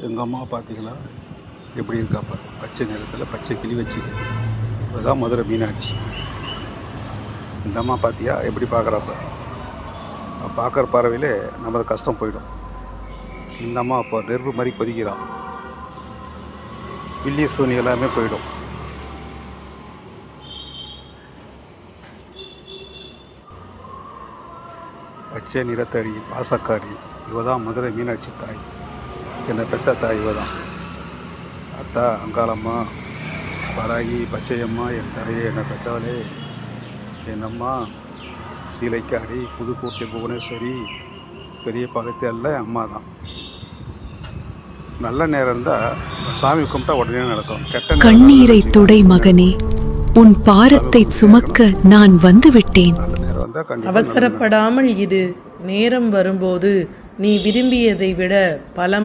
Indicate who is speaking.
Speaker 1: எங்கள் அம்மா பார்த்தீங்களா எப்படி இருக்காப்ப, பச்சை நிறத்தில் பச்சை கிளி வச்சுக்கு. அதுதான் மதுரை மீனாட்சி. இந்த அம்மா பார்த்தியா எப்படி பார்க்குறப்ப, பார்க்குற பறவையிலே நமது கஷ்டம் போயிடும். இந்த அம்மா அப்போ நெருப்பு மாதிரி கொதிக்கிறான், வில்லிய சூனி எல்லாமே போயிடும். பச்சை நிறத்தடி பாசக்காரி இவ தான் மதுரை மீனாட்சி தாய். என்னை பெத்த தாய் இவ தான். அத்தா அங்காளம்மா பராகி பச்சையம்மா என் தாயே என்னை பெற்றவளே. என் அம்மா சீலைக்காரி புதுக்கோட்டை புவனேஸ்வரி பெரிய பாலத்தை அல்ல அம்மா தான். நல்ல நேரம் இருந்தால் சாமி கும்பிட்டா உடனே நடக்கும். கெட்ட
Speaker 2: கண்ணீரை துடை மகனே, உன் பாரத்தை சுமக்க நான் வந்து விட்டேன்.
Speaker 3: அவசரப்படாமல் இரு. நேரம் வரும்போது நீ விரும்பியதை விட பல